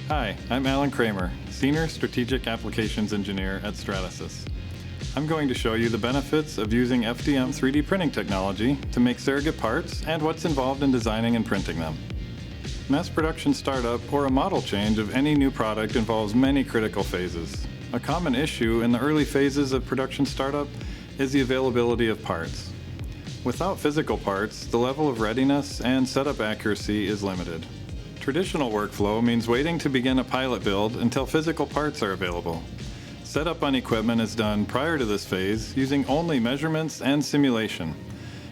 Hi, I'm Alan Kramer, Senior Strategic Applications Engineer at Stratasys. I'm going to show you the benefits of using FDM 3D printing technology to make surrogate parts and what's involved in designing and printing them. Mass production startup or a model change of any new product involves many critical phases. A common issue in the early phases of production startup is the availability of parts. Without physical parts, the level of readiness and setup accuracy is limited. Traditional workflow means waiting to begin a pilot build until physical parts are available. Setup on equipment is done prior to this phase using only measurements and simulation.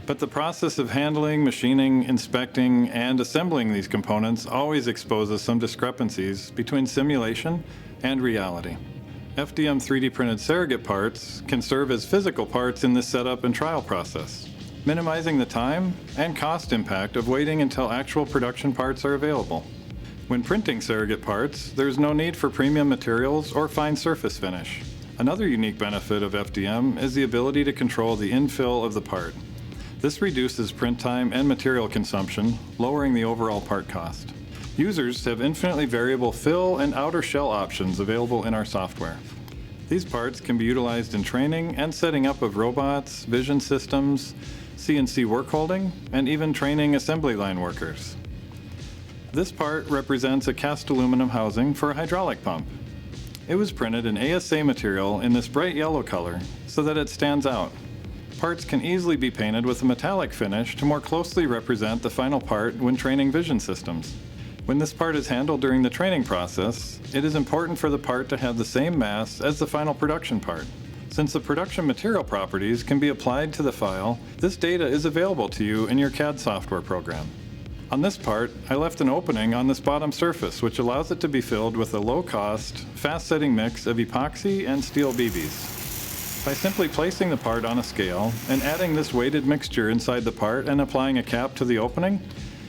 But the process of handling, machining, inspecting, and assembling these components always exposes some discrepancies between simulation and reality. FDM 3D printed surrogate parts can serve as physical parts in this setup and trial process, minimizing the time and cost impact of waiting until actual production parts are available. When printing surrogate parts, there's no need for premium materials or fine surface finish. Another unique benefit of FDM is the ability to control the infill of the part. This reduces print time and material consumption, lowering the overall part cost. Users have infinitely variable fill and outer shell options available in our software. These parts can be utilized in training and setting up of robots, vision systems, CNC work holding, and even training assembly line workers. This part represents a cast aluminum housing for a hydraulic pump. It was printed in ASA material in this bright yellow color so that it stands out. Parts can easily be painted with a metallic finish to more closely represent the final part when training vision systems. When this part is handled during the training process, it is important for the part to have the same mass as the final production part. Since the production material properties can be applied to the file, this data is available to you in your CAD software program. On this part, I left an opening on this bottom surface which allows it to be filled with a low-cost, fast-setting mix of epoxy and steel BBs. By simply placing the part on a scale and adding this weighted mixture inside the part and applying a cap to the opening,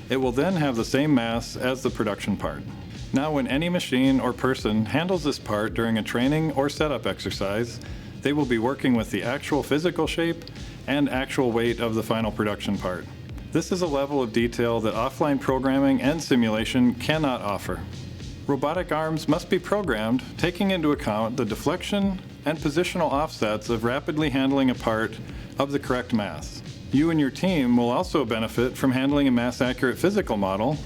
it will then have the same mass as the production part. Now when any machine or person handles this part during a training or setup exercise, they will be working with the actual physical shape and actual weight of the final production part. This is a level of detail that offline programming and simulation cannot offer. Robotic arms must be programmed taking into account the deflection and positional offsets of rapidly handling a part of the correct mass. You and your team will also benefit from handling a mass-accurate physical model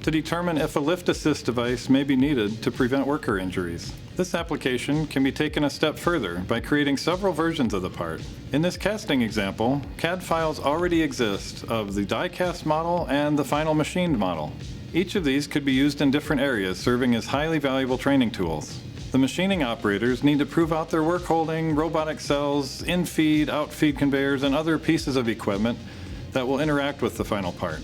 to determine if a lift assist device may be needed to prevent worker injuries. This application can be taken a step further by creating several versions of the part. In this casting example, CAD files already exist of the die-cast model and the final machined model. Each of these could be used in different areas, serving as highly valuable training tools. The machining operators need to prove out their work holding, robotic cells, in-feed, out-feed conveyors, and other pieces of equipment that will interact with the final part.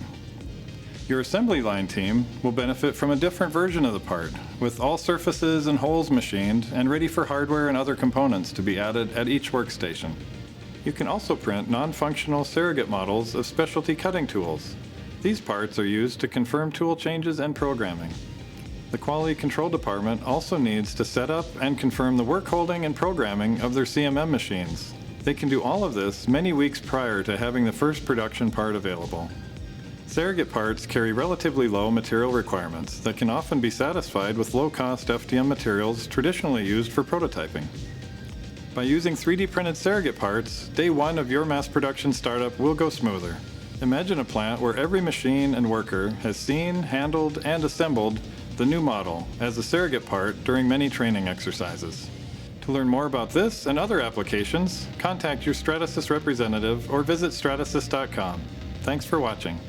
Your assembly line team will benefit from a different version of the part, with all surfaces and holes machined and ready for hardware and other components to be added at each workstation. You can also print non-functional surrogate models of specialty cutting tools. These parts are used to confirm tool changes and programming. The quality control department also needs to set up and confirm the work holding and programming of their CMM machines. They can do all of this many weeks prior to having the first production part available. Surrogate parts carry relatively low material requirements that can often be satisfied with low-cost FDM materials traditionally used for prototyping. By using 3D printed surrogate parts, day one of your mass production startup will go smoother. Imagine a plant where every machine and worker has seen, handled, and assembled the new model as a surrogate part during many training exercises. To learn more about this and other applications, contact your Stratasys representative or visit stratasys.com. Thanks for watching.